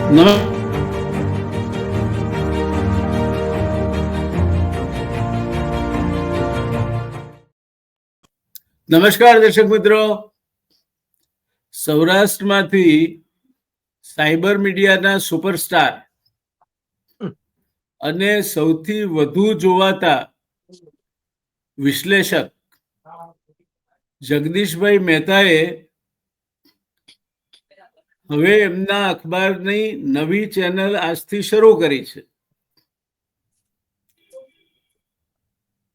નમસ્કાર દર્શક મિત્રો, સૌરાષ્ટ્રમાંથી સાયબર મીડિયાના સુપરસ્ટાર અને સૌથી વધુ જોવાતા વિશ્લેષક જગદીશભાઈ મહેતાએ હવે એમના અખબારની નવી ચેનલ આજથી શરૂ કરી છે.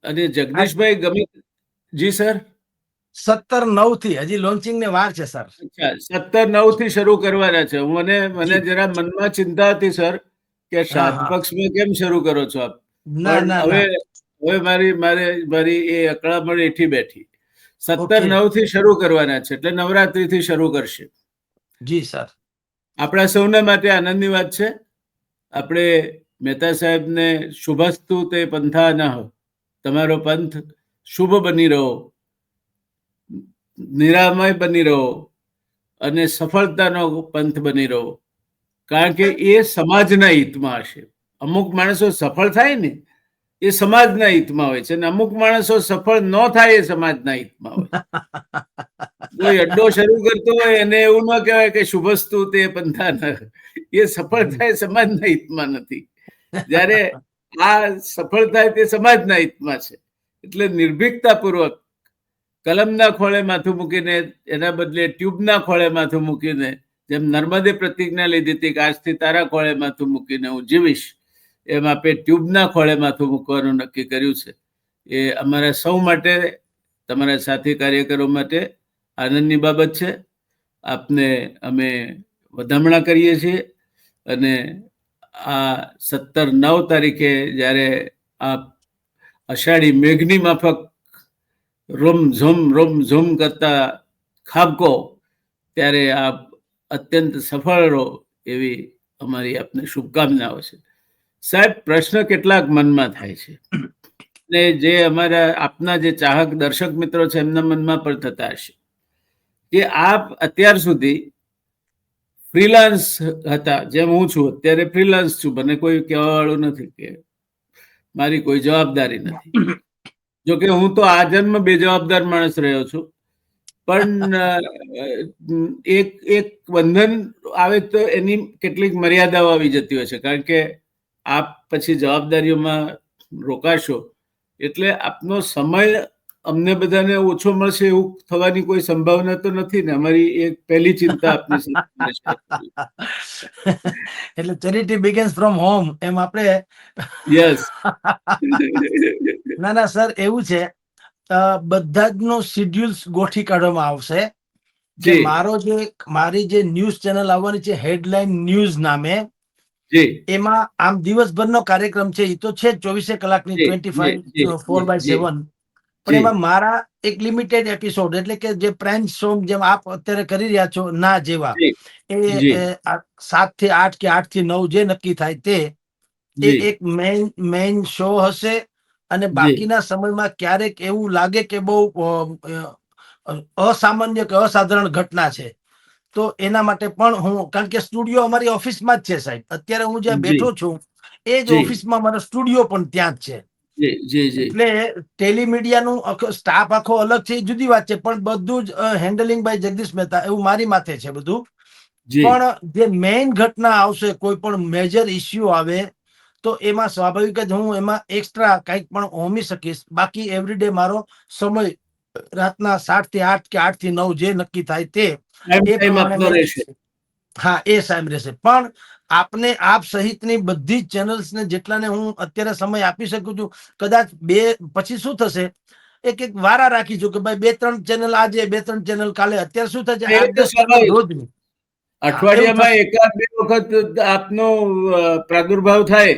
અને જગદીશભાઈ ગમે જી સર 17/9 થી હજી લોન્ચિંગ ને વાર છે સર. અચ્છા, 17/9 થી શરૂ કરવાના છે. મને જરા મનમાં ચિંતા હતી સર કે સાત પક્ષમાં કેમ શરૂ કરો છો આપ. હવે મારી એ અકળામણ એઠી બેઠી. 17/9 થી શરૂ કરવાના છે, એટલે નવરાત્રી થી શરૂ કરશે. જી સર. આપણા સૌને માટે આનંદની વાત છે. આપણે મહેતા સાહેબને શુભસ્તુ તે પંથાનઃ, તમારો પંથ શુભ બની રહો, નિરામય બની રહો અને સફળતાનો પંથ બની રહો. કારણ કે એ સમાજના હિતમાં હશે. અમુક માણસો સફળ થાય ને એ સમાજના હિતમાં હોય છે, અને અમુક માણસો સફળ ન થાય એ સમાજના હિતમાં હોય. કોઈ અડ્ડો શરૂ કરતો હોય એને એવું ન કહેવાય કે શુભસ્તુ તે પંથાનઃ. એ સફળ થાય સમાજના હિતમાં નથી, જ્યારે આ સફળ થાય તે સમાજના હિતમાં છે. એટલે નિર્ભીકતાપૂર્વક કલમના ખોળે માથું મૂકીને એના બદલે ટ્યુબના ખોળે માથું મૂકીને, જેમ નર્મદે પ્રતિજ્ઞા લીધી હતી કે આજથી તારા ખોળે માથું મૂકીને હું જીવીશ, એમ આપણે ટ્યુબના ખોળે માથું મૂકવાનું નક્કી કર્યું છે. એ અમારા સૌ માટે, તમારા સાથી કાર્યકરો માટે આનંદની બાબત છે. આપને અમે વધામણા કરીએ છીએ. અને આ 17/9 તારીખે જ્યારે આ અષાઢી મેઘની માફક રોમ ઝોમ કરતા ખાબકો, ત્યારે આપ અત્યંત સફળ રહો એવી અમારી આપને શુભકામનાઓ છે. સાહેબ, પ્રશ્ન કેટલાક મનમાં થાય છે, ને જે અમારા આપના જે ચાહક દર્શક મિત્રો છે એમના મનમાં પણ થતા હશે કે આપ અત્યાર સુધી ફ્રીલાન્સ હતા, જેમ હું છું અત્યારે ફ્રીલાન્સ છું. મને કોઈ કહેવાવાળું નથી કે મારી કોઈ જવાબદારી નથી. જોકે હું તો આજન્મ બેજવાબદાર માણસ રહ્યો છું, પણ એક બંધન આવે તો એની કેટલીક મર્યાદાઓ આવી જતી હોય છે. કારણ કે આપ પછી જવાબદારીઓમાં રોકાશો એટલે આપનો સમય અમને બધાને ઓછો મળશે એવું થવાની કોઈ સંભાવના તો નથી ને. અમારી એક પહેલી ચિંતા આપની એટલે ચેરિટી બિગિન્સ ફ્રોમ હોમ, એમ આપણે. યસ. ના સર, એવું છે, બધા જ નો શેડ્યુલ્સ ગોઠવી કાઢવામાં આવશે કે મારી જે ન્યૂઝ ચેનલ આવવાની છે હેડલાઇન ન્યૂઝ નામે, એમાં આમ દિવસભરનો કાર્યક્રમ છે, એ તો છે જ 24 કલાકની 24/7. પણ એમાં મારા એક લિમિટેડ એપિસોડ, એટલે કે જે પ્રાઇમ શો જેમ આપ અત્યારે કરી રહ્યા છો ના જેવા, એ 7 થી 8 કે 8 થી 9 જે નક્કી થાય તે એક મેઇન શો હશે. અને બાકીના સમયમાં ક્યારેક એવું લાગે કે બહુ અસામાન્ય કે અસાધારણ ઘટના છે, તો એના માટે પણ હું, કારણ કે સ્ટુડિયો અમારી ઓફિસમાં જ છે સાહેબ. અત્યારે હું જ્યાં બેઠો છું એ જ ઓફિસમાં મારો સ્ટુડિયો પણ ત્યાં જ છે. એટલે ટેલિમીડિયાનું સ્ટાફ આખો અલગ છે, જુદી વાત છે, પણ બધું જ હેન્ડલિંગ બાય જગદીશ મહેતા, એવું મારી માથે છે બધું. પણ જે મેઇન ઘટના આવશે, કોઈ પણ મેજર ઇસ્યુ આવે, તો એમાં સ્વાભાવિક જ હું એમાં એક્સ્ટ્રા કંઈક પણ હોમી શકીશ. બાકી એવરીડે મારો સમય રાતના 7 થી 8 કે 8 થી 9 જે નક્કી થાય તે એ પ્રમાણે રહેશે. હા, એ સાહેબ રહેશે. પણ આપને, આપ સહિતની બધી જ ચેનલ્સને જેટલાને હું અત્યારે સમય આપી શકું છું, કદાચ પછી શું થશે, એક વારા રાખીશું કે ભાઈ 2-3 ચેનલ આજે, 2-3 ચેનલ કાલે. અત્યારે શું થાય છે, 8-10 ચેનલ રોજની. અઠવાડિયામાં એકાદ બે વખત આપનો પ્રાદુર્ભાવ થાય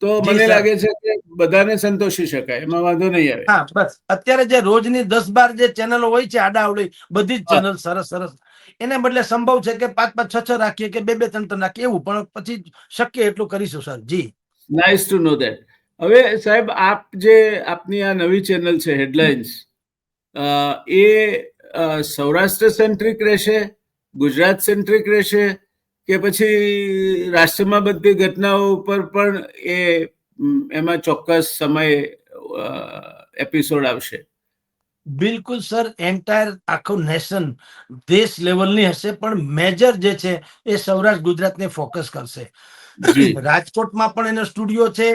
તો મને લાગે છે કે બધાને સંતોષી શકાય, એમાં વાંધો નહીં આવે. હા, બસ અત્યારે જે રોજની 10-12 જે ચેનલો હોય છે આડાઅવળી બધી જ ચેનલ સરસ, એને બદલે સંભવ છે કે 5-5, 6-6 રાખીએ કે 2-2, 3-3 રાખીએ, એવું. પણ પછી શક્ય એટલું કરીશું સર. જી, નાઇસ ટુ નો દેટ. હવે સાહેબ, આપની આ નવી ચેનલ છે હેડલાઇન્સ, એ સૌરાષ્ટ્ર સેન્ટ્રિક રહેશે, ગુજરાત સેન્ટ્રિક રહેશે, કે પછી રાષ્ટ્રમાં બનતી ઘટનાઓ ઉપર પણ એમાં ચોક્કસ સમય એપિસોડ આવશે? બિલકુલ સર, એન્ટાયર આખું નેશન દેશ લેવલની હશે, પણ મેજર જે છે એ સૌરાષ્ટ્ર ગુજરાતને ફોકસ કરશે. રાજકોટમાં પણ એનો સ્ટુડિયો છે,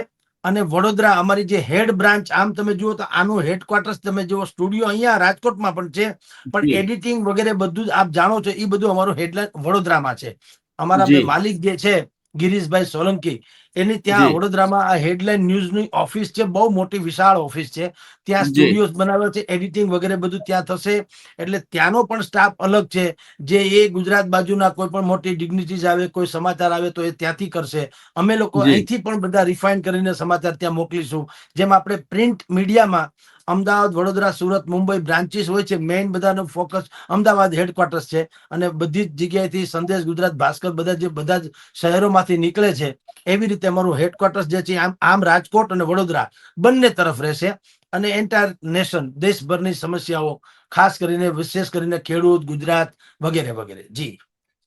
અને વડોદરા અમારી જે હેડ બ્રાન્ચ, આમ તમે જુઓ તો આનું હેડક્વાર્ટર્સ તમે જુઓ, સ્ટુડિયો અહીંયા રાજકોટમાં પણ છે, પણ એડિટિંગ વગેરે બધું જ આપ જાણો છો એ બધું અમારું હેડલાઇન વડોદરામાં છે. અમારા બે માલિક જે છે ગિરીશભાઈ સોલંકી, એની ત્યાં વડોદરામાં આ હેડલાઇન ન્યૂઝની ઓફિસ છે, બહુ મોટી વિશાળ ઓફિસ છે. ત્યાં સ્ટુડિયોઝ બનાવ્યો છે, એડિટિંગ વગેરે બધું ત્યાં થશે. એટલે ત્યાંનો પણ સ્ટાફ અલગ છે, જે એ ગુજરાત બાજુના કોઈ પણ મોટી ડિગ્નિટીઝ આવે, કોઈ સમાચાર આવે તો એ ત્યાંથી કરશે. અમે લોકો અહીંથી પણ બધા રિફાઇન કરીને સમાચાર ત્યાં મોકલીશું. જેમ આપણે પ્રિન્ટ મીડિયામાં અમદાવાદ, વડોદરા, સુરત, મુંબઈ બ્રાન્ચીસ હોય છે, મેઇન બધાનો ફોકસ અમદાવાદ હેડક્વાર્ટર્સ છે, અને બધી જ જગ્યાએથી સંદેશ ગુજરાત, ભાસ્કર બધા જ શહેરોમાંથી નીકળે છે. એવી રીતે અમારું હેડક્વાર્ટર્સ જે છે આમ રાજકોટ અને વડોદરા બંને તરફ રહેશે. અને એન્ટાયર નેશન, દેશભરની સમસ્યાઓ, ખાસ કરીને વિશેષ કરીને ખેડૂત, ગુજરાત વગેરે વગેરે. જી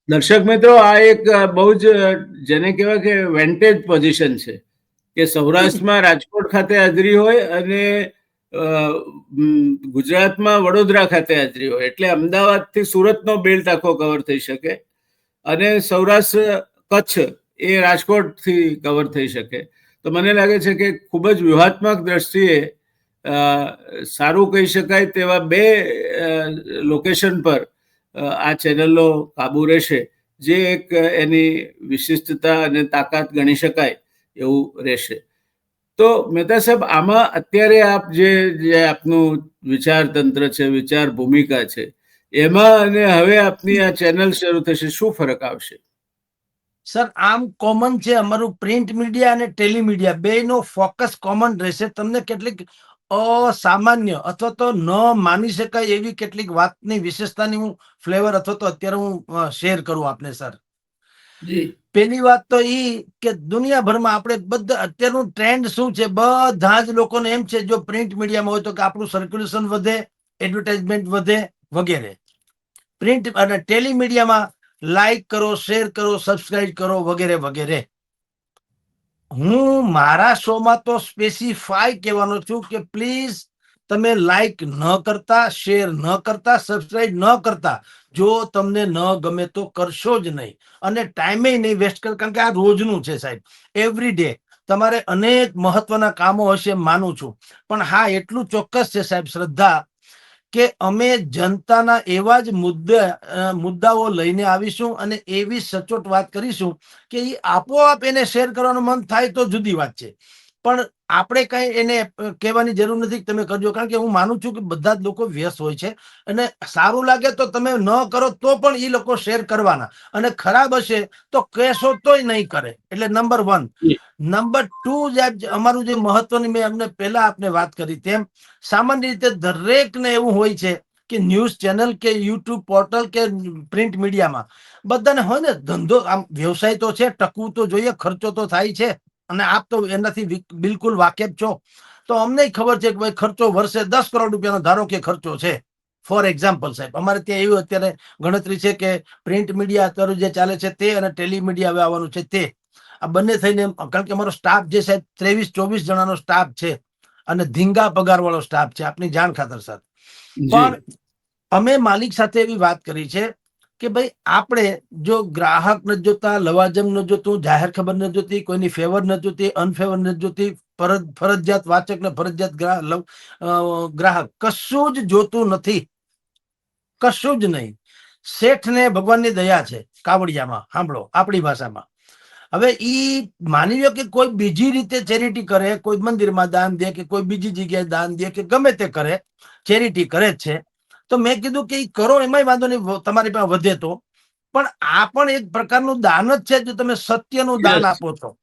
દર્શક મિત્રો, આ એક બહુ જ જેને કહેવાય કે વેન્ટેજ પોઝિશન છે કે સૌરાષ્ટ્રમાં રાજકોટ ખાતે હાજરી હોય અને ગુજરાતમાં વડોદરા ખાતે હાજરી હોય, એટલે અમદાવાદથી સુરતનો બેલ્ટ આખો કવર થઈ શકે, અને સૌરાષ્ટ્ર કચ્છ એ રાજકોટથી કવર થઈ શકે. તો મને લાગે છે કે ખૂબ જ વ્યૂહાત્મક દ્રષ્ટિએ સારું કહી શકાય તેવા બે લોકેશન પર આ ચેનલનો કાબુ રહેશે, જે એક એની વિશિષ્ટતા અને તાકાત ગણી શકાય એવું રહેશે. તો મહેતા સાહેબ, આમાં અત્યારે આપ જે આપનું વિચાર તંત્ર છે, વિચાર ભૂમિકા છે, એમાં અને હવે આપની આ ચેનલ શરૂ થશે, શું ફરક આવશે? સર, આમ કોમન છે અમારું પ્રિન્ટ મીડિયા અને ટેલિમીડિયા, બેનો ફોકસ કોમન રહેશે. તમને કેટલીક અસામાન્ય અથવા તો ન માની શકાય એવી કેટલીક વાતની વિશેષતાની હું ફ્લેવર અથવા તો અત્યારે હું શેર કરું આપને સર. પેલી વાત તો ઈ કે દુનિયાભરમાં આપણે બધા અત્યારનું ટ્રેન્ડ શું છે, બધા જ લોકોને એમ છે જો પ્રિન્ટ મીડિયામાં હોય તો કે આપણું સર્ક્યુલેશન વધે, એડવર્ટાઇઝમેન્ટ વધે વગેરે. પ્રિન્ટ અને ટેલિમીડિયામાં લાઈક કરો, શેર કરો, સબસ્ક્રાઇબ કરો વગેરે વગેરે. હું મારા શોમાં તો સ્પેસિફાઈ કહેવાનો છું કે પ્લીઝ તમે લાઈક ન કરતા, શેર ન કરતા, સબસ્ક્રાઇબ ન કરતા, જો તમને ન ગમે તો કરશો જ નહીં, અને ટાઈમે નહીં વેસ્ટ કર, કારણ કે આ રોજનું છે સાહેબ, એવરી ડે. તમારે અનેક મહત્વના કામો હશે, માનું છું, પણ હા એટલું ચોક્કસ છે સાહેબ, શ્રદ્ધા, કે અમે જનતાના એવા જ મુદ્દાઓ લઈને આવીશું અને એવી સચોટ વાત કરીશું કે એ આપોઆપ એને શેર કરવાનું મન થાય તો જુદી વાત છે, પણ આપણે કઈ એને કહેવાની જરૂર નથી તમે કરજો, કારણ કે હું માનું છું કે બધા જ લોકો વ્યસ્ત હોય છે, અને સારું લાગે તો તમે ન કરો તો પણ એ લોકો શેર કરવાના, અને ખરાબ હશે તો કહેશો તોય નહીં કરે. એટલે નંબર 1. નંબર 2, અમારું જે મહત્વની, મેં અમને પહેલા આપને વાત કરી તેમ, સામાન્ય રીતે દરેકને એવું હોય છે કે ન્યૂઝ ચેનલ કે યુટ્યુબ પોર્ટલ કે પ્રિન્ટ મીડિયામાં બધાને હોય ને ધંધો, આમ વ્યવસાય તો છે, ટકવું તો જોઈએ, ખર્ચો તો થાય છે, અને આપ તો એનાથી બિલકુલ વાકેફ છો. તો અમને ખબર છે કે ભાઈ ખર્ચો વર્ષે 10 કરોડ રૂપિયાનો ધારો કે ખર્ચો છે, ફોર એક્ઝામ્પલ સાહેબ. અમારે ત્યાં એવું અત્યારે ગણતરી છે કે પ્રિન્ટ મીડિયા અત્યારે જે ચાલે છે તે, અને ટેલિમીડિયા હવે આવવાનું છે તે, આ બંને થઈને, કારણ કે અમારો સ્ટાફ જે સાહેબ 23-24 જણાનો સ્ટાફ છે, અને ધીંગા પગાર વાળો સ્ટાફ છે, આપની જાણ ખાતર સર. પણ અમે માલિક સાથે એવી વાત કરી છે કે ભાઈ આપણે જો ગ્રાહક નથી જોતા, લવાજમ નથી જોતું, જાહેર ખબર નથી જોતી, કોઈની ફેવર નથી જોતી, અનફેવર નથી જોતી, ફરજિયાત વાચક ને ફરજિયાત ગ્રાહક કશું જ જોતું નથી, કશું જ નહીં. શેઠ ને ભગવાનની દયા છે કાવડિયામાં, સાંભળો આપણી ભાષામાં. હવે ઈ માની લો કે કોઈ બીજી રીતે ચેરિટી કરે, કોઈ મંદિરમાં દાન દે, કે કોઈ બીજી જગ્યાએ દાન દે, કે ગમે તે કરે, ચેરિટી કરે જ છે. તો મેં કીધું કે કરો, એમાંય વાંધો નહીં, તમારી પાસે વધે તો, પણ આ પણ એક પ્રકારનું દાન જ છે, જો તમે સત્યનું દાન આપો છો,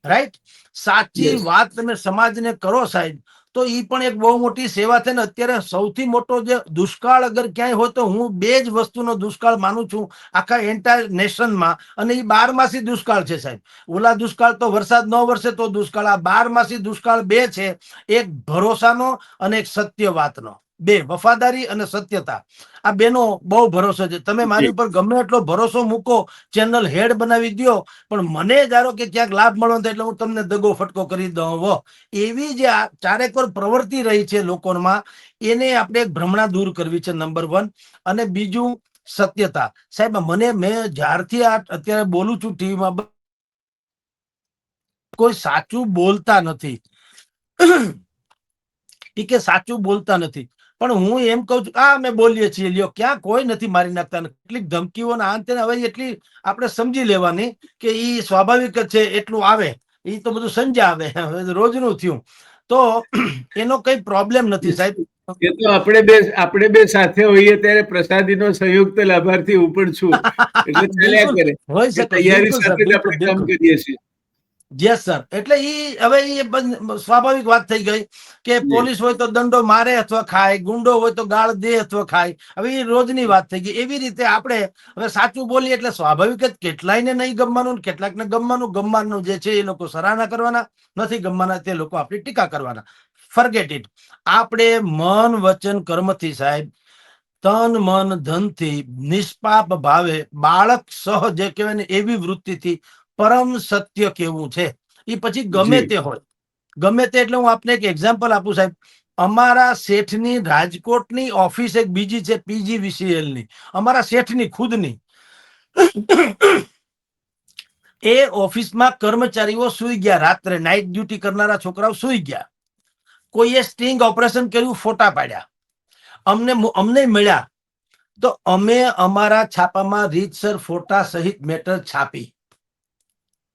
રાઈટ, સાચી વાત તમે સમાજને કરો સાહેબ, તો એ પણ એક બહુ મોટી સેવા છે ને. અત્યારે સૌથી મોટો જે દુષ્કાળ અગર ક્યાંય હોય તો હું બે જ વસ્તુનો દુષ્કાળ માનું છું આખા એન્ટાયર નેશનમાં, અને એ 12માસી દુષ્કાળ છે સાહેબ. ઓલા દુષ્કાળ તો વરસાદ ન વરસે તો દુષ્કાળ, આ 12માસી દુષ્કાળ બે છે, એક ભરોસાનો અને એક સત્ય વાતનો. બે, વફાદારી અને સત્યતા, આ બેનો બહુ ભરોસો છે. તમે મારી ઉપર ગમે એટલો ભરોસો મૂકો, ચેનલ હેડ બનાવી દો, પણ મને ધારો કે ક્યાંક લાભ મળવાનો થાય એટલે હું તમને દગો ફટકો કરી દઉં. એવી જે આ ચારેકોર પ્રવૃત્તિ રહી છે લોકોમાં, એને આપણે ભ્રમણા દૂર કરવી છે, નંબર 1. અને બીજું સત્યતા. સાહેબ, મેં જ્યારથી આ અત્યારે બોલું છું ટીવીમાં, કોઈ સાચું બોલતા નથી. કે સાચું બોલતા નથી, પણ હું એમ કહું છું અમે બોલીએ છીએ, લ્યો, ક્યાં કોઈ નથી મારી નાખતા. કેટલીક ધમકીઓ અંતે હવે એટલી આપણે સમજી લેવાની કે ઈ સ્વાભાવિક જ છે, એટલું આવે, એ તો બધું સંજા આવે, રોજનું થયું, તો એનો કઈ પ્રોબ્લેમ નથી સાહેબ. એ તો આપણે બે સાથે હોઈએ ત્યારે પ્રસાદીનો સંયુક્ત લાભાર્થી હું પણ છું, એટલે ચાલ્યા કરે. હોય શકે, તૈયારી બિલકુલ સર, સાથે જ બિલકુલ આપણે કામ બિલકુલ. કરીએ છીએ. Yes sir. એટલે હવે સ્વાભાવિક વાત થઈ ગઈ કે પોલીસ હોય તો દંડો મારે અથવા ખાય, ગુંડો હોય તો ગાળ દે અથવા ખાય. હવે એ રોજની વાત થઈ ગઈ. એવી રીતે આપણે હવે સાચું બોલીએ એટલે સ્વાભાવિક જ કેટલાયને નહીં ગમવાનું, કેટલાકને ગમવાનું જે છે એ લોકો સરાહના કરવાના, નથી ગમવાના તે લોકો આપણી ટીકા કરવાના. Forget it. આપણે મન વચન કર્મથી સાહેબ, તન મન ધનથી, નિષ્પાપ ભાવે, બાળક સહ જે કહેવાય ને એવી વૃત્તિથી પરમ સત્ય કેવું છે. એ પછી ગમે તે હોય, ગમે તે. એટલે હું આપને એક એક્ઝામ્પલ આપું સાહેબ. અમારા શેઠની રાજકોટની ઓફિસ એક બીજી છે, PGVCL ની, અમારા શેઠની ખુદની. એ ઓફિસમાં કર્મચારીઓ સુઈ ગયા, રાત્રે નાઇટ ડ્યુટી કરનારા છોકરાઓ સુઈ ગયા. કોઈએ સ્ટિંગ ઓપરેશન કર્યું, ફોટા પાડ્યા, અમને મળ્યા, તો અમે અમારા છાપામાં રીતસર ફોટા સહિત મેટર છાપી,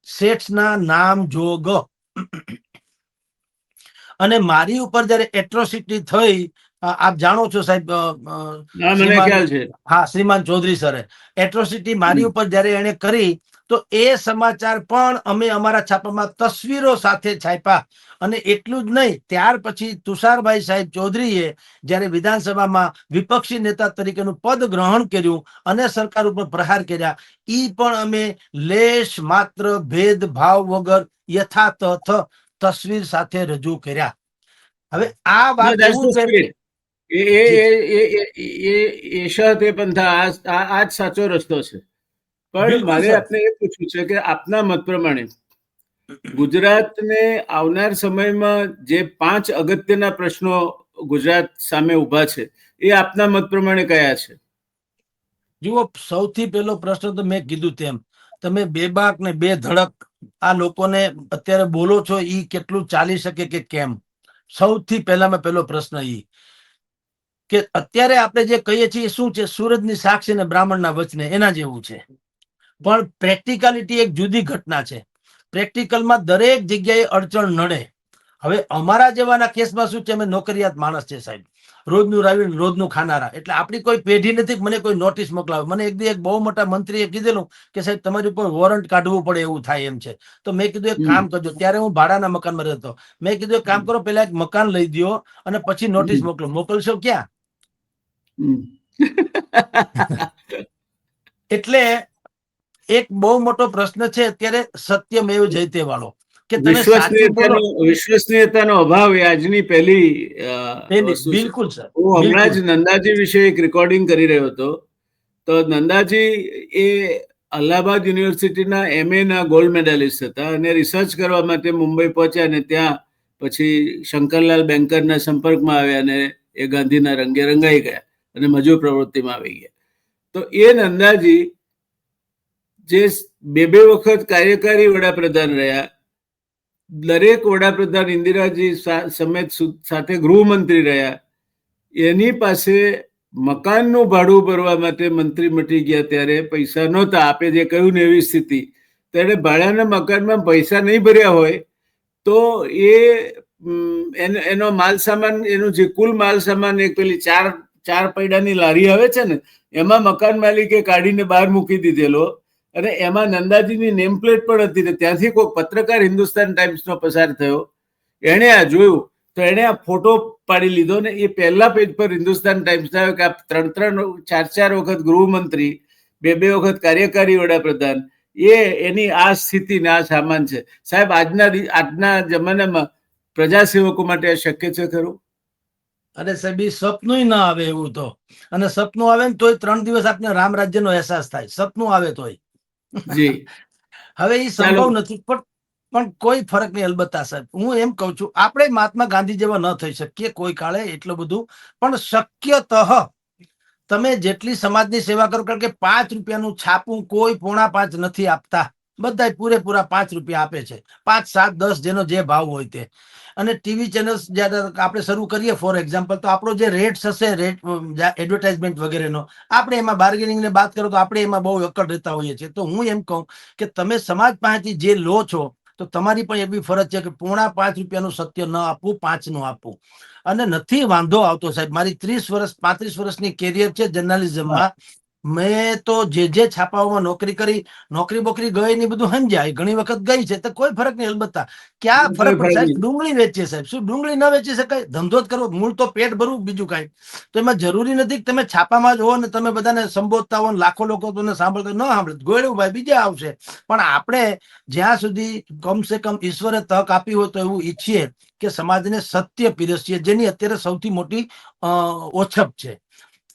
શેઠના નામ જોગ. અને મારી ઉપર જયારે એટ્રોસિટી થઈ, આપ જાણો છો સાહેબ, મને ખ્યાલ છે. હા, શ્રીમાન ચૌધરી સરે એટ્રોસિટી મારી ઉપર જયારે એને કરી, તો એ સમાચાર પણ અમે અમારા છાપામાં તસવીરો સાથે છાપ્યા. અને એટલું જ નહીં, ત્યાર પછી તુષારભાઈ સાહેબ ચૌધરીએ જયારે વિધાનસભામાં વિપક્ષી નેતા તરીકેનું પદ ગ્રહણ કર્યું અને સરકાર ઉપર પ્રહાર કર્યા, ઈ પણ અમે લેશ માત્ર ભેદભાવ વગર યથાતથ તસવીર સાથે રજૂ કર્યા. હવે આ વાત એવું છે, એ શરત એ પંથા આ જ સાચો રસ્તો છે. પણ મારે આપને એ પૂછવું છે કે આપના મત પ્રમાણે ગુજરાતને આવનાર સમયમાં જે 5 અગત્યના પ્રશ્નો ગુજરાત સામે ઉભા છે, એ આપના મત પ્રમાણે કયા છે? જુઓ, સૌથી પહેલો પ્રશ્ન તો મેં કીધું તેમ, તમે બેબાક ને બે ધડક આ લોકોને અત્યારે બોલો છો, ઈ કેટલું ચાલી શકે કે કેમ? સૌથી પહેલામાં પહેલો પ્રશ્ન ઈ કે અત્યારે આપણે જે કહીએ છીએ શું છે, સૂરજની સાક્ષી ને બ્રાહ્મણના વચને, એના જેવું છે. પણ પ્રેક્ટિકાલિટી એક જુદી ઘટના છે. પ્રેક્ટિકલમાં દરેક જગ્યાએ અડચણ નડે. હવે અમારા જેવાના કેસમાં શું છે, અમે નોકરિયાત માણસ છે સાહેબ, રોજનું રાવીને રોજનું ખાનારા. એટલે આપણી કોઈ પેઢી નથી મને કોઈ નોટિસ મોકલાવે. મને એક બહુ મોટા મંત્રીએ કીધેલું કે સાહેબ તમારી ઉપર વોરંટ કાઢવું પડે એવું થાય એમ છે. તો મેં કીધું એક કામ કરજો. ત્યારે હું ભાડાના મકાનમાં રહેતો. મેં કીધું એક કામ કરો, પેલા એક મકાન લઈ દો અને પછી નોટિસ મોકલો. મોકલશો ક્યાં? એટલે એક બહુ મોટો પ્રશ્ન છે અત્યારે સત્યમેવ જયતે વાળો, કે તમે સાચું બોલો. વિશ્વસનીયતાનો અભાવ એ આજની પહેલી વસ્તુ છે. બિલકુલ સર. હું હમણાં જ નંદાજી વિશે એક રેકોર્ડિંગ કરી રહ્યો હતો. તો નંદાજી એ અલ્હાબાદ યુનિવર્સિટીના MA ના ગોલ્ડ મેડલિસ્ટ હતા અને રિસર્ચ કરવા માટે મુંબઈ પહોંચ્યા અને ત્યાં પછી શંકરલાલ બેન્કરના સંપર્કમાં આવ્યા અને એ ગાંધીના રંગે રંગાઈ ગયા અને મજૂર પ્રવૃત્તિમાં આવી ગયા. તો એ નંદાજી જે બે વખત કાર્યકારી વડાપ્રધાન રહ્યા, દરેક વડાપ્રધાન ઇન્દિરાજી સમેત સાથે ગૃહમંત્રી રહ્યા, એની પાસે મકાનનું ભાડું ભરવા માટે મંત્રી મટી ગયા ત્યારે પૈસા નહોતા. આપે જે કહ્યું ને એવી સ્થિતિ, ત્યારે ભાડાના મકાનમાં પૈસા નહીં ભર્યા હોય તો એનો માલ સામાન, એનું જે કુલ માલ સામાન, એક પેલી ચાર પૈડાની લારી આવે છે ને, એમાં મકાન માલિકે કાઢીને બહાર મૂકી દીધેલો. અને એમાં નંદાજીની નેમ પ્લેટ પણ હતી ને ત્યાંથી કોઈ પત્રકાર હિન્દુસ્તાન ટાઈમ્સનો પસાર થયો, એણે આ જોયું તો એણે આ ફોટો પાડી લીધો ને એ પહેલા પેજ પર હિન્દુસ્તાન ટાઈમ્સ આવ્યો કે આ 3 વખત ગૃહમંત્રી, 2 વખત કાર્યકારી વડાપ્રધાન, એની આ સ્થિતિ ને આ સામાન છે. સાહેબ, આજના જમાનામાં પ્રજાસેવકો માટે આ શક્ય છે ખરું? અરે સાહેબ એ સપનું ના આવે એવું તો, અને સપનું આવે ને તોય 3 દિવસ આપને રામ રાજ્યનો અહેસાસ થાય, સપનું આવે તોય. જી હવે એ ચાલો. સંભવ નથી, પણ કોઈ ફરક નહીં. અલબત્તા સાહેબ હું એમ કઉ છું, આપણે મહાત્મા ગાંધી જેવા ન થઈ શકીએ કોઈ કાળે એટલું બધું, પણ શક્યતઃ તમે જેટલી સમાજની સેવા કરો, કારણ કે 5 રૂપિયાનું છાપું કોઈ 4.5 નથી આપતા, બધા પૂરેપૂરા 5 રૂપિયા આપે છે, 5, 7, 10 જેનો જે ભાવ હોય તે. અને ટીવી ચેનલ્સ જયારે આપણે શરૂ કરીએ ફોર એક્ઝામ્પલ, તો આપણો જે રેટ્સ હશે, રેટ એડવર્ટાઇઝમેન્ટ વગેરેનો, આપણે એમાં બાર્ગેનિંગ ને વાત કરો તો આપણે એમાં બહુ અકડ રહેતા હોઈએ છીએ. તો હું એમ કહું કે તમે સમાજ પાસેથી જે લો છો, તો તમારી પણ એવી ફરજ છે કે 4.5 રૂપિયાનું સત્ય ન આપવું, 5 નું આપવું. અને નથી વાંધો આવતો સાહેબ, મારી 30 વર્ષ 35 વર્ષની કેરિયર છે જર્નાલિઝમમાં. મેં તો જે છાપાઓમાં નોકરી કરી, નોકરી બોકરી ગઈ ને બધું સમજાય, ઘણી વખત ગઈ છે, તો કોઈ ફરક નહીં. અલબત્તા ક્યાં ફરક પડે સાહેબ, ડુંગળી વેચીએ સાહેબ, શું ડુંગળી ન વેચી શકાય? ધંધો જ કરવો, મૂળ તો પેટ ભરવું, બીજું કાંઈ. તો એમાં જરૂરી નથી કે તમે છાપામાં જ હો ને તમે બધાને સંબોધતા હો, લાખો લોકો તમને સાંભળતા ન સાંભળે, ગોળ્યું ભાઈ બીજા આવશે. પણ આપણે જ્યાં સુધી કમસે કમ ઈશ્વરે તક આપી હોય તો એવું ઈચ્છીએ કે સમાજને સત્ય પીરસીએ, જેની અત્યારે સૌથી મોટી ઓછપ છે.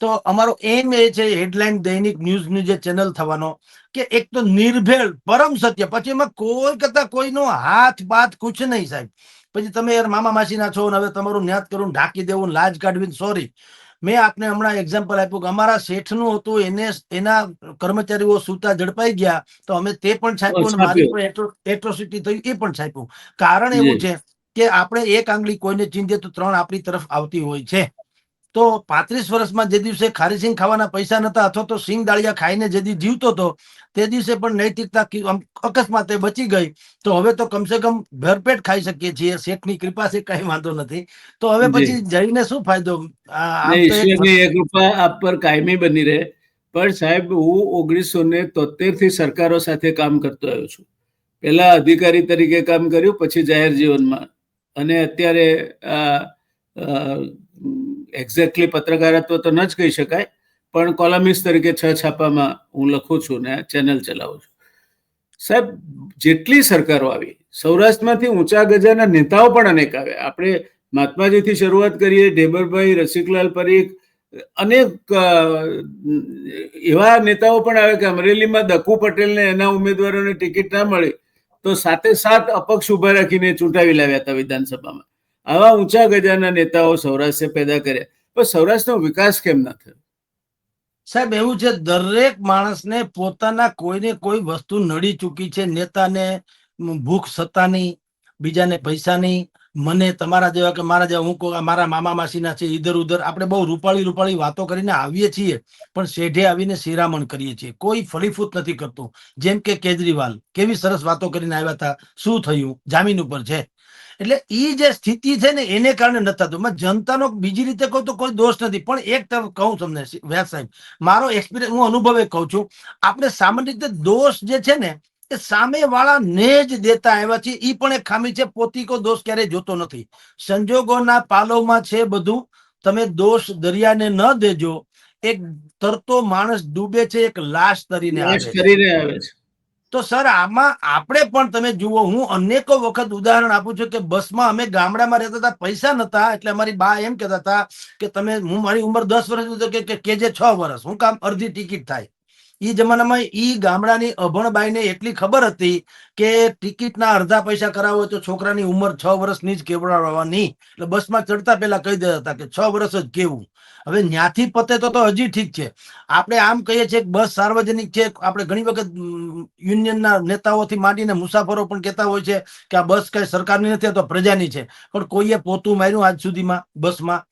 તો અમારો એમ એ છે, હેડલાઇન દૈનિક ન્યૂઝની જે ચેનલ થવાનો, કે એક તો નિર્ભેળ પરમ સત્ય, પછી એમાં કોઈ કરતા કોઈનો હાથ બાથ કુછ નહીં સાહેબ. પછી તમે યાર મામા માસીના છો ને હવે તમારું ન્યાત કરવું, ઢાંકી દેવું, લાજ કાઢવી, સોરી. મેં આપને હમણાં એક્ઝામ્પલ આપ્યું કે અમારા શેઠનું હતું, એને એના કર્મચારીઓ સૂતા ઝડપાઈ ગયા, તો અમે તે પણ છાપ્યું, અને મારી પણ એટ્રોસિટી થઈ એ પણ છાપ્યું. કારણ એવું છે કે આપણે એક આંગળી કોઈને ચીંધીએ તો 3 આપણી તરફ આવતી હોય છે. તો 35 વર્ષમાં જે દિવસે ખારી સિંગ ખાવાના પૈસા નતા, અથવા તો સિંગ દાળિયા ખાઈને જે દિવસ જીવતો હતો, તે દિવસે પણ નૈતિકતા અકસ્માતે બચી ગઈ. તો હવે તો કમસે કમ ભરપેટ ખાઈ શકીએ છીએ, શેઠની કૃપા છે, કઈ વાંધો નથી. તો હવે પછી જઈને શું ફાયદો? આમ તો ઈશ્વરની એક કૃપા આપ પર કાયમી બની રહે. પણ સાહેબ, હું 1973 થી સરકારો સાથે કામ કરતો આવ્યો છું. પહેલા અધિકારી તરીકે કામ કર્યું, પછી જાહેર જીવનમાં, અને અત્યારે એક્ઝેક્ટલી પત્રકારત્વ તો ન જ કહી શકાય, પણ કોલમિસ્ટ તરીકે 6 છાપામાં હું લખું છું ને ચેનલ ચલાવું છું. સાહેબ, જેટલી સરકારો આવી, સૌરાષ્ટ્રમાંથી ઊંચા ગજાના નેતાઓ પણ અનેક આવ્યા. આપણે મહાત્માજીથી શરૂઆત કરીએ, ઢેબરભાઈ, રસિકલાલ પરીખ, અનેક એવા નેતાઓ પણ આવે કે અમરેલીમાં દકુ પટેલને એના ઉમેદવારોને ટિકિટ ના મળી તો 7 અપક્ષ ઉભા રાખીને ચૂંટાવી લાવ્યા હતા વિધાનસભામાં. આવા ઊંચા ગજાના નેતાઓ સૌરાષ્ટ્રે પેદા કર્યા, પણ સૌરાષ્ટ્રનો વિકાસ કેમ ના થયો? સાહેબ એવું છે, દરેક માણસને પોતાના કોઈને કોઈ વસ્તુ નડી ચૂકી છે. નેતાને ભૂખ સત્તાની, બીજાને પૈસાની, મને તમારા જેવા કે મારા જેવા, હું કહું મારા મામા માસીના છે, ઈધર ઉધર આપણે બહુ રૂપાળી વાતો કરીને આવીએ છીએ, પણ શેઢે આવીને શિરામણ કરીએ છીએ. કોઈ ફળીફૂટ નથી કરતું. જેમ કે કેજરીવાલ કેવી સરસ વાતો કરીને આવ્યા હતા, શું થયું? જામીન ઉપર છે. એટલે ઈ જે સ્થિતિ છે ને, એને કારણે નથી થતું. જનતાનો બીજી રીતે કહું તો કોઈ દોષ નથી, પણ એક તરફ કહું તમને વ્યાસ સાહેબ, મારો એક્સપિરિયન્સ, હું અનુભવે કહું છું, આપણે સામાન્ય રીતે દોષ જે છે ને એ સામે વાળા ને જ દેતા આવ્યા છે. ઈ પણ એક ખામી છે. પોતીકો દોષ ક્યારેય જોતો નથી. સંજોગોના પાલોમાં છે બધું. તમે દોષ દરિયાને ન દેજો. એક તરતો માણસ ડૂબે છે, એક લાશ તરીને આવે છે. તો સર આમાં આપણે પણ તમે જુઓ, હું અનેકો વખત ઉદાહરણ આપું છું કે બસમાં અમે ગામડામાં રહેતા હતા, પૈસા નતા, એટલે અમારી બા એમ કહેતા હતા કે તમે, હું મારી ઉંમર 10 વર્ષ કે કેજે 6 વર્ષ, હું કામ અડધી ટિકિટ થાય. ઈ જમાનામાં ઈ ગામડાની અભણ બાઈને એટલી ખબર હતી કે ટિકિટના અડધા પૈસા કરાવો તો છોકરાની ઉંમર 6 વર્ષની જ કેવડાવવાની. એટલે બસમાં ચડતા પહેલા કહી દેતા હતા કે 6 વર્ષ જ કેવું. હવે ન્યાથી પતે તો હજી ઠીક છે. આપણે આમ કહીએ છીએ કે બસ સાર્વજનિક છે. આપણે ઘણી વખત યુનિયનના નેતાઓથી માંડીને મુસાફરો પણ કહેતા હોય છે કે આ બસ કઈ સરકારની નથી, તો પ્રજાની છે. પણ કોઈએ પોતું માર્યું આજ સુધીમાં બસમાં?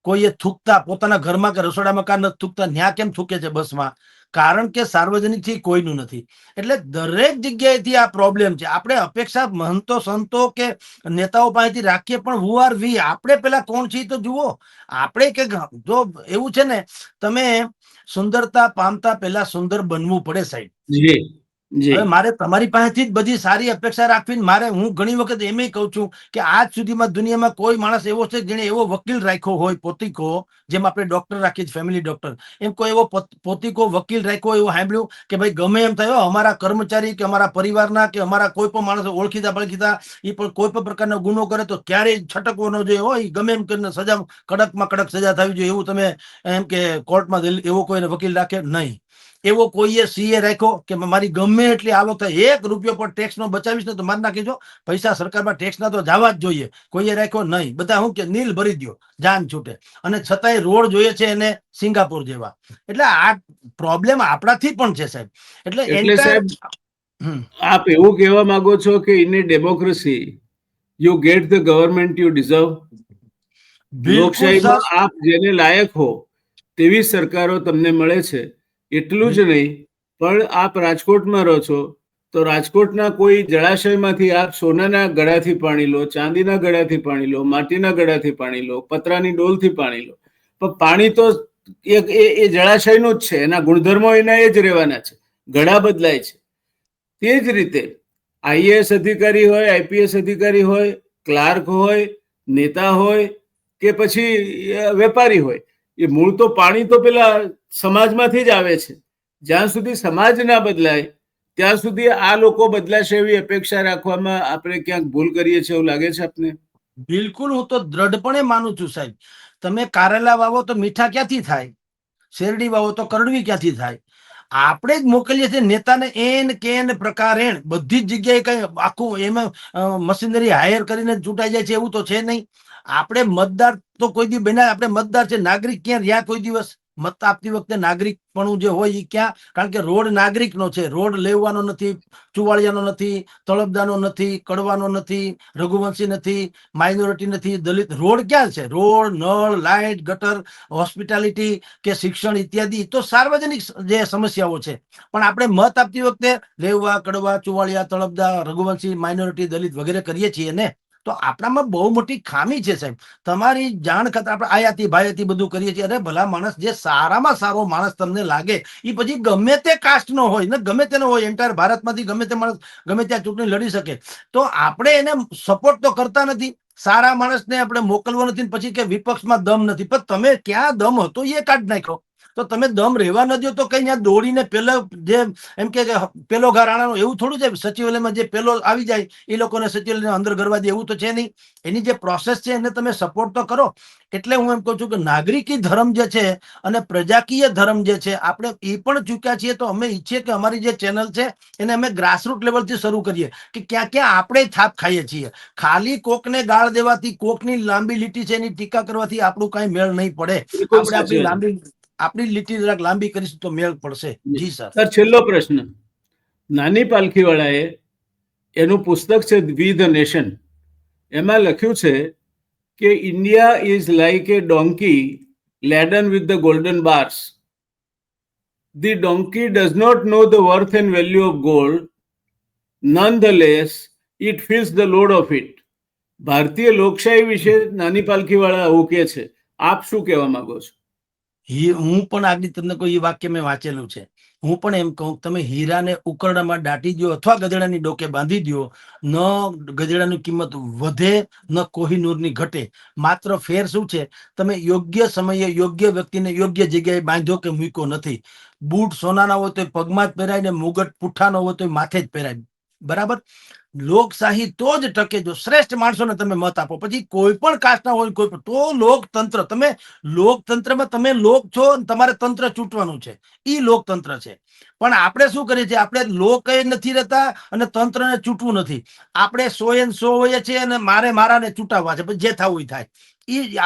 કોઈએ થૂકતા પોતાના ઘરમાં કે રસોડામાં કાં નથી થૂકતા? ન્યા કેમ થૂકે છે બસમાં? કારણ કે સાર્વજનિક થી કોઈનું નથી. એટલે દરેક જગ્યાએથી આ પ્રોબ્લેમ છે. આપણે અપેક્ષા મહંતો, સંતો કે નેતાઓ પાસેથી રાખીએ, પણ હુ આર વી? આપણે પેલા કોણ છીએ તો જુઓ. આપણે કે જો એવું છે ને, તમે સુંદરતા પામતા પહેલા સુંદર બનવું પડે સાહેબ. જી હવે મારે તમારી પાસેથી જ બધી સારી અપેક્ષા રાખવી, મારે હું ઘણી વખત એમ કહું છું કે આજ સુધીમાં દુનિયામાં કોઈ માણસ એવો છે જેને એવો વકીલ રાખ્યો હોય, પોતીકો, જેમ આપણે ડોક્ટર રાખીએ ફેમિલી ડોક્ટર, એમ કોઈ એવો પોતીકો વકીલ રાખ્યો એવું સાંભળ્યું કે ભાઈ ગમે એમ થયો અમારા કર્મચારી કે અમારા પરિવારના કે અમારા કોઈ પણ માણસ ઓળખીતા બળખીતા એ પણ કોઈ પણ પ્રકારનો ગુનો કરે તો ક્યારેય છટકવો ન જોઈએ, હોય ગમે એમ કરીને સજા કડકમાં કડક સજા થવી જોઈએ, એવું તમે એમ કે કોર્ટમાં એવો કોઈને વકીલ રાખે નહીં. એવો કોઈએ સીએ રાખ્યો કે મારી ગમે એટલી આવક થાય, 1 રૂપિયો પણ ટેક્સ નો બચાવીશ ને તો મારી નાખીજો, પૈસા સરકારમાં ટેક્સ ના તો જવા જ જોઈએ, કોઈએ રાખ્યો નહીં. બધા શું કે નીલ ભરી દો, જાન છૂટે, અને છતાંય રોડ જોઈએ છે એને સિંગાપુર જેવા. એટલે આ પ્રોબ્લેમ આપણાથી પણ છે સાહેબ. એટલે સાહેબ આપ એવું કહેવા માંગો છો કે in a democracy you get the government you deserve. લોકશાહીમાં આપ જેને લાયક હો તેવી સરકારો તમને મળે છે. એટલું જ નહીં, પણ આપ રાજકોટમાં રહો છો તો રાજકોટના કોઈ જળાશયમાંથી આપ સોનાના ગળાથી પાણી લો, ચાંદીના ગળાથી પાણી લો, માટીના ગળાથી પાણી લો, પતરાની ડોલથી પાણી લો, પણ પાણી તો એ જળાશયનું જ છે, એના ગુણધર્મો એના એ જ રહેવાના છે, ગળા બદલાય છે. તે જ રીતે આઈએએસ અધિકારી હોય, આઈપીએસ અધિકારી હોય, ક્લાર્ક હોય, નેતા હોય કે પછી વેપારી હોય, એ મૂળ તો પાણી તો પેલા સમાજમાંથી જ આવે છે. જ્યાં સુધી સમાજ ના બદલાય ત્યાં સુધી આ લોકો બદલાશે એવી અપેક્ષા રાખવામાં આપણે ક્યાંક ભૂલ કરીએ છીએ એવું લાગે છે આપને? બિલકુલ, હું તો દ્રઢપણે માનું છું સાહેબ. તમે કારેલા વાવો તો મીઠા ક્યાંથી થાય? શેરડી વાવો તો કરડવી ક્યાંથી થાય? આપણે જ મોકલીએ છીએ નેતાને એન કેન પ્રકારે, બધી જ જગ્યાએ કઈ આખું એમાં મશીનરી હાયર કરીને ચૂંટાઈ જાય છે એવું તો છે નહીં. આપણે મતદાર તો કોઈ દી બન્યા, આપણે મતદાર છે, નાગરિક ક્યાં રહ્યા કોઈ દિવસ? મત આપતી વખતે નાગરિકપણું જે હોય એ ક્યાં? કારણ કે રોડ નાગરિકનો છે, રોડ લેવાનો નથી, ચુવાડિયાનો નથી, તળપદાનો નથી, કડવાનો નથી, રઘુવંશી નથી, માઇનોરિટી નથી, દલિત. રોડ ક્યાં છે? રોડ, નળ, લાઇટ, ગટર, હોસ્પિટાલિટી કે શિક્ષણ ઇત્યાદિ તો સાર્વજનિક જે સમસ્યાઓ છે. પણ આપણે મત આપતી વખતે લેવા, કડવા, ચુવાડિયા, તળપદા, રઘુવંશી, માઇનોરિટી, દલિત વગેરે કરીએ છીએ ને, તો આપણામાં બહુ મોટી ખામી છે સાહેબ. તમારી જાણ ખાતર આપણે આયાતી ભાયાતી બધું કરીએ છીએ. અરે ભલા માણસ, જે સારામાં સારો માણસ તમને લાગે એ પછી ગમે તે કાસ્ટ નો હોય ને ગમે તેનો હોય, એન્ટાયર ભારતમાંથી ગમે તે માણસ ગમે ત્યાં ચૂંટણી લડી શકે, તો આપણે એને સપોર્ટ તો કરતા નથી. સારા માણસને આપણે મોકલવો નથી, પછી કે વિપક્ષમાં દમ નથી. પણ તમે ક્યાં દમ હતો એ કાઢ નાખ્યો. તો તમે દમ રહેવા ન દો તો કઈ ત્યાં દોડીને પેલો જે એમ કે પેલો ઘર આણાનો એવું થોડું છે. સચિવાલયમાં જે પેલો આવી જાય એ લોકોને સચિવાલયની અંદર ગરવા દે એવું તો છે નહીં. એની જે પ્રોસેસ છે એને તમે સપોર્ટ તો કરો. એટલે હું એમ કહું છું કે નાગરિકી ધર્મ જે છે અને પ્રજાકીય ધર્મ જે છે, આપણે એ પણ ચૂક્યા છીએ. તો અમે ઈચ્છીએ કે અમારી જે ચેનલ છે એને અમે ગ્રાસરૂટ લેવલથી શરૂ કરીએ કે ક્યાં ક્યાં આપણે થાપ ખાઈએ છીએ. ખાલી કોકને ગાળ દેવાથી, કોકની લાંબી લીટી છે એની ટીકા કરવાથી આપણું કઈ મેળ નહીં પડે. આપણે આપણી લીટી જરાક લાંબી કરીશું તો મેળ પડશે. જી સર. છેલ્લો પ્રશ્ન. નાની પાલખીવાળાએ એનું પુસ્તક છે વી ધ નેશન, એમાં લખ્યું છે કે India is like a donkey laden with the golden bars. The donkey does not know the worth and value of gold. Nonetheless, it feels the load of it. ભારતીય લોકશાહી વિશે નાની પાલખીવાળા આવું કે છે. આપ શું કહેવા માંગો છો? હું પણ આગળ તમને કોઈ એ વાક્ય મેં વાંચેલું છે. હું પણ એમ કહું, તમે હીરાને ઉકરડામાં દાટી દો અથવા ગધેડાની ડોકે બાંધી દો, ન ગધેડાની કિંમત વધે ન કોહિનૂરની ઘટે. માત્ર ફેર શું છે? તમે યોગ્ય સમયે યોગ્ય વ્યક્તિને યોગ્ય જગ્યાએ બાંધ્યો કે મૂક્યો નથી. બૂટ સોનાના હોય તો પગમાં જ પહેરાય ને મુગટ પુઠ્ઠાનો હોય તો માથે જ પહેરાય. બરાબર. લોકશાહી તો જ ટકે જો શ્રેષ્ઠ માણસોને તમે મત આપો. પછી કોઈ પણ કાસ્ટના હોય, કોઈ પણ, તો લોકતંત્ર. તમે લોકતંત્રમાં તમે લોક છો, તમારે તંત્ર ચૂંટવાનું છે. ઈ લોકતંત્ર છે. પણ આપણે શું કરીએ છીએ? આપણે લોક નથી રહેતા અને તંત્રને ચૂંટવું નથી. આપણે 100% હોઈએ છીએ અને મારાને ચૂંટાવવા છે, પછી જે થવું થાય.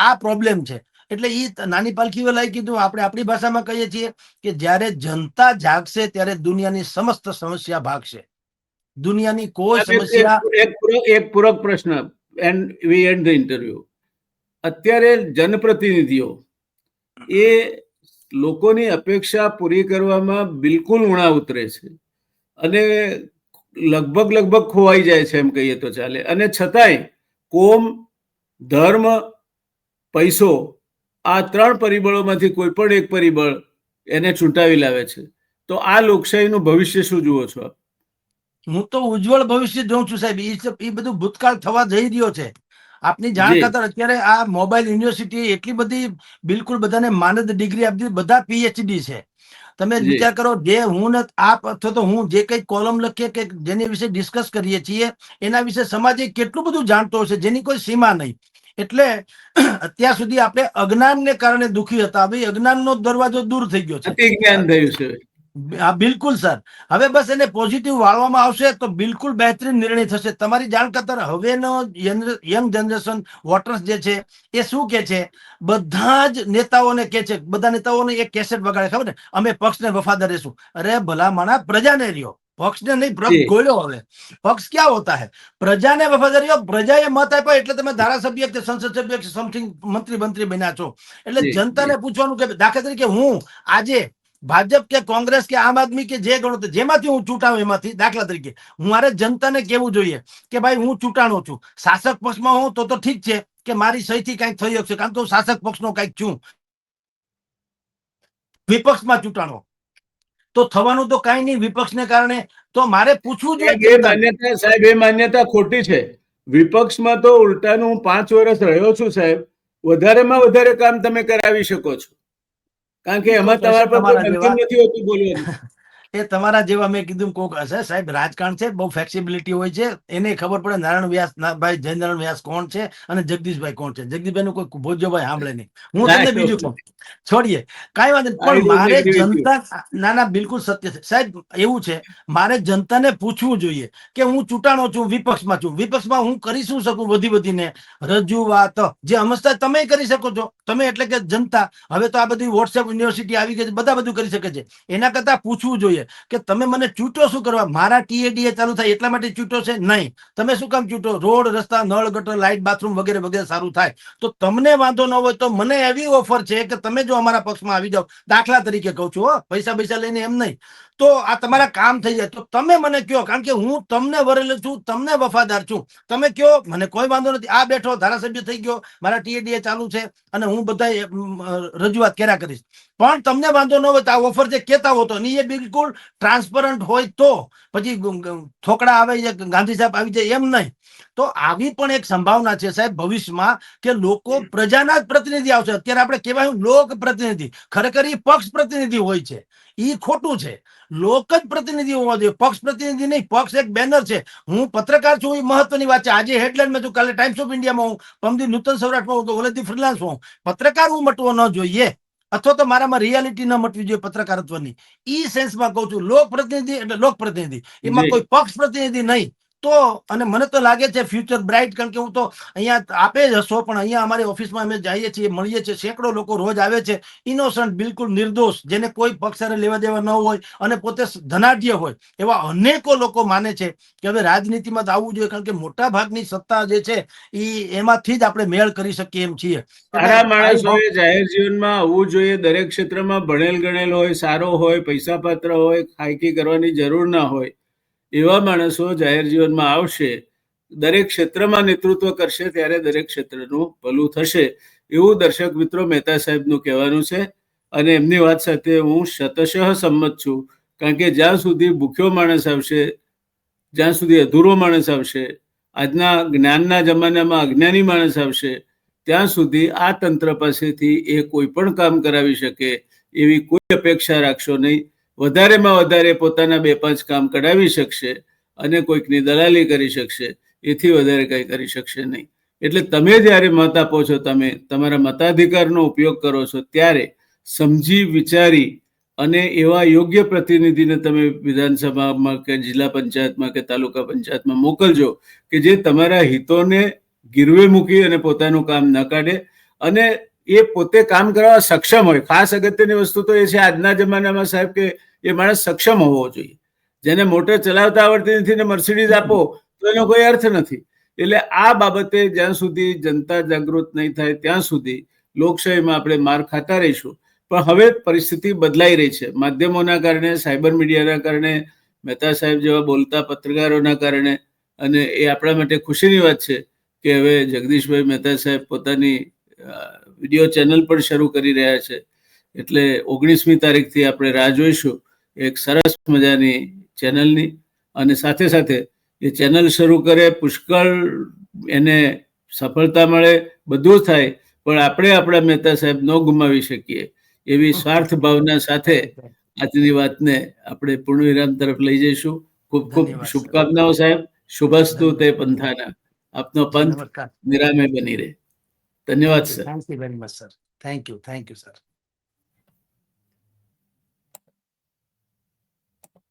આ પ્રોબ્લેમ છે. એટલે ઈ નાની પાલખી વાળાએ કીધું, આપણે આપણી ભાષામાં કહીએ છીએ કે જ્યારે જનતા જાગશે ત્યારે દુનિયાની સમસ્ત સમસ્યા ભાગશે. દુનિયાની કોઈ સમસ્યા. એક પૂરક પ્રશ્ન and we and the interview. અત્યારે જનપ્રતિનિધિઓ એ લોકોની અપેક્ષા પૂરી કરવામાં બિલકુલ ઉણા ઉતરે છે અને લગભગ ખોવાઈ જાય છે એમ કહીએ તો ચાલે. અને છતાંય કોમ, ધર્મ, પૈસો, આ 3 પરિબળોમાંથી કોઈ પણ એક પરિબળ એને ચૂંટાવી લાવે છે. તો આ લોકશાહીનું ભવિષ્ય શું જુઓ છો આપ? હું તો ઉજ્જવળ ભવિષ્ય જોઉં છું સાહેબ. એ બધું ભૂતકાળ થવા જઈ રહ્યો છે. આપની જાણ ખાતર અત્યારે આ મોબાઈલ યુનિવર્સિટી એટલી બધી બિલકુલ બધાને માનદ ડિગ્રી આપી દીધી, બધા પીએચડી છે. તમે વિચાર કરો, જે હું ને આપ અથવા તો હું જે કઈ કોલમ લખીએ કે જેની વિશે ડિસ્કસ કરીએ છીએ એના વિશે સમાજે કેટલું બધું જાણતો હશે જેની કોઈ સીમા નહીં. એટલે અત્યાર સુધી આપણે અજ્ઞાનને કારણે દુઃખી હતા, હવે અજ્ઞાનનો દરવાજો દૂર થઈ ગયો છે. જ્ઞાન થયું છે. હા બિલકુલ સર. હવે બસ એને પોઝિટિવ વાળવામાં આવશે તો બિલકુલ બહેતરીન નિર્ણય થશે. તમારી જાણ ખાતર હવેનો યંગ જનરેશન વોટર્સ જે છે એ શું કે છે, બધા જ નેતાઓને કે છે, બધા નેતાઓને એક કેસેટ વગાડે, ખબર ને, અમે પક્ષને વફાદાર રહેશું. અરે ભલા માણા, પ્રજાને રહ્યો, પક્ષને નહીં. પક્ષ ગોળ્યો. હવે પક્ષ ક્યાં હોતા હે? પ્રજાને વફાદાર રહ્યો. પ્રજાએ મત આપ્યો એટલે તમે ધારાસભ્ય કે સંસદ સભ્ય કે સમથિંગ મંત્રી બન્યા છો. એટલે જનતાને પૂછવાનું કે દાખલા તરીકે હું આજે ભાજપ કે કોંગ્રેસ કે આમ આદમી કે જે ગણો જેમાંથી હું ચૂંટાઉં એમાંથી, દાખલા તરીકે મારે જનતાને કેવું જોઈએ કે ભાઈ હું ચૂંટાણો છું. શાસક પક્ષમાં હું તો ઠીક છે કે મારી સહીથી કઈક થઈ શકશે, કારણ કે હું શાસક પક્ષનો કઈક છું. વિપક્ષમાં ચૂંટાણો તો થવાનું તો કઈ નહીં વિપક્ષને કારણે. તો મારે પૂછવું જોઈએ. સાહેબ એ માન્યતા ખોટી છે. વિપક્ષમાં તો ઉલટાનું હું 5 વર્ષ રહ્યો છું સાહેબ, વધારેમાં વધારે કામ તમે કરાવી શકો છો, કારણ કે એમાં તમારા પર બંધન નથી હોતું બોલવાનું. એ તમારા જેવા મેં કીધું કોક હશે સાહેબ. રાજકારણ છે, બહુ ફ્લેક્સિબિલિટી હોય છે. એને ખબર પડે નારાયણ વ્યાસ ભાઈ, જયનારાયણ વ્યાસ કોણ છે અને જગદીશભાઈ કોણ છે. જગદીશભાઈ નું કોઈ ભોજોભાઈ સાંભળે નહીં. હું તમને બીજું કહું, છોડીએ, કઈ વાત નહીં. પણ મારે જનતા, ના ના બિલકુલ સત્ય છે સાહેબ. એવું છે, મારે જનતાને પૂછવું જોઈએ કે હું ચૂંટાણો છું, વિપક્ષમાં છું, વિપક્ષમાં હું કરી શું શકું વધીને રજૂઆત, જે સમજતા તમે કરી શકો છો. તમે એટલે કે જનતા. હવે તો આ બધી વોટ્સએપ યુનિવર્સિટી આવી ગઈ છે, બધા બધું કરી શકે છે. એના કરતા પૂછવું જોઈએ કે તમે મને ચૂંટો શું કરવા? મારા ટીએડીએ ચાલુ થાય એટલા માટે ચૂંટો છે? નહીં. તમે શું કામ ચૂંટો? રોડ, રસ્તા, નળ, ગટર, લાઇટ, બાથરૂમ વગેરે વગેરે સારું થાય. તો તમને વાંધો ન હોય તો મને એવી ઓફર છે કે તમે જો અમારા પક્ષમાં આવી જાઓ, દાખલા તરીકે કહું છું, પૈસા લઈને એમ નહીં, તો આ તમારા કામ થઈ જાય તો તમે મને કહો, કારણ કે હું તમને વરેલો છું, તમને વફાદાર છું. તમે કહો, મને કોઈ વાંધો નથી. આ બેઠો ધારાસભ્ય થઈ ગયો, મારા ટીએડીએ ચાલુ છે અને હું બધા રજૂઆત કર્યા કરીશ. પણ તમને વાંધો ન હોય તો આ ઓફર જે કહેતા હો તો એ બિલકુલ ટ્રાન્સપરન્ટ હોય તો પછી થોકડા આવે છે, ગાંધી સાહેબ આવી જાય એમ નહીં. તો આવી પણ એક સંભાવના છે સાહેબ ભવિષ્યમાં કે લોકો પ્રજાના જ પ્રતિનિધિ આવશે. અત્યારે આપણે કહેવાય લોક પ્રતિનિધિ, ખરેખર એ પક્ષ પ્રતિનિધિ હોય છે. એ ખોટું છે. લોક જ પ્રતિનિધિ હોવા જોઈએ, પક્ષ પ્રતિનિધિ નહીં. પક્ષ એક બેનર છે. હું પત્રકાર છું, એ મહત્વની વાત છે. આજે હેડલાઇનમાં છું, કાલે ટાઈમ્સ ઓફ ઇન્ડિયામાં હું, પરમદી નૂતન સૌરાષ્ટ્રમાં હું, તો ઓલેથી ફ્રીલાન્સ હું. પત્રકાર હું મટવો ન જોઈએ, અથવા તો મારામાં રિયાલિટી ન મટવી જોઈએ પત્રકારત્વની. ઈ સેન્સમાં કહું છું. લોક પ્રતિનિધિ એટલે લોક પ્રતિનિધિ, એમાં કોઈ પક્ષ પ્રતિનિધિ નહીં. તો અને મને તો લાગે છે ફ્યુચર બ્રાઇટ, કારણ કે હું તો અહીંયા આપે જ હશો, પણ અહીંયા અમારી ઓફિસમાં અમે જઈએ છીએ, મળીએ છીએ, સેંકડો લોકો રોજ આવે છે, ઇનોસન્ટ, બિલકુલ નિર્દોષ, જેને કોઈ પક્ષ સાથે લેવા દેવા ન હોય અને પોતે ધનાઢ્ય હોય, એવા અનેકો લોકો માને છે કે હવે રાજનીતિમાં તો આવવું જોઈએ, કારણ કે મોટા ભાગની સત્તા જે છે એ એમાંથી જ આપણે મેળ કરી શકીએ એમ છીએ. સારા માણસોએ જાહેર જીવનમાં આવવું જોઈએ. દરેક ક્ષેત્રમાં ભણેલ ગણેલ હોય, સારો હોય, પૈસા પાત્ર હોય, ખાયકી કરવાની જરૂર ના હોય, એવા માણસો જાહેર જીવનમાં આવશે, દરેક ક્ષેત્રમાં નેતૃત્વ કરશે, ત્યારે દરેક ક્ષેત્રનું ભલું થશે, એવું દર્શક મિત્રો મહેતા સાહેબનું કહેવાનું છે. અને એમની વાત સાથે હું શતશઃ સંમત છું, કારણ કે જ્યાં સુધી ભૂખ્યો માણસ આવશે, જ્યાં સુધી અધૂરો માણસ આવશે, આજના જ્ઞાનના જમાનામાં અજ્ઞાની માણસ આવશે, ત્યાં સુધી આ તંત્ર પાસેથી એ કોઈ પણ કામ કરાવી શકે એવી કોઈ અપેક્ષા રાખશો નહીં. વધારેમાં વધારે પોતાના 2-5 કામ કઢાવી શકશે અને કોઈકની દલાલી કરી શકશે, એથી વધારે કંઈ કરી શકશે નહીં. એટલે તમે જ્યારે મત આપો છો, તમે તમારા મતાધિકારનો ઉપયોગ કરો છો, ત્યારે સમજી વિચારી અને એવા યોગ્ય પ્રતિનિધિને તમે વિધાનસભામાં કે જિલ્લા પંચાયતમાં કે તાલુકા પંચાયતમાં મોકલજો કે જે તમારા હિતોને ગીરવે મૂકી અને પોતાનું કામ ન કાઢે અને એ પોતે કામ કરવા સક્ષમ હોય. ખાસ અગત્યની વસ્તુ તો એ છે આજના જમાનામાં સાહેબ કે એ માણસ સક્ષમ હોવો જોઈએ. જેને મોટર ચલાવતા આવડતી નથી ને મર્સિડીઝ આપો તો એનો કોઈ અર્થ નથી. એટલે આ બાબતે જ્યાં સુધી જનતા જાગૃત નહીં થાય ત્યાં સુધી લોકશાહીમાં આપણે માર ખાતા રહીશું. પણ હવે પરિસ્થિતિ બદલાઈ રહી છે, માધ્યમોના કારણે, સાયબર મીડિયાના કારણે, મહેતા સાહેબ જેવા બોલતા પત્રકારોના કારણે. અને એ આપણા માટે ખુશીની વાત છે કે હવે જગદીશભાઈ મહેતા સાહેબ પોતાની વિડીયો ચેનલ પણ શરૂ કરી રહ્યા છે. એટલે 19મી તારીખથી આપણે રાહ જોઈશું એક સરસ મજાની ચેનલની. અને સાથે સાથે એ ચેનલ શરૂ કરે, પુષ્કળ એને સફળતા મળે, બધું થાય, પણ આપણે આપણા મહેતા સાહેબ ન ગુમાવી શકીએ એવી સ્વાર્થ ભાવના સાથે આજની વાતને આપણે પૂર્ણવિરામ તરફ લઈ જઈશું. ખૂબ ખૂબ શુભકામનાઓ સાહેબ. શુભસ્તુ તે પંથાના. આપનો પંથ નિરામે બની રહે. ધન્યવાદ sir. Thank you very much sir. Thank you sir.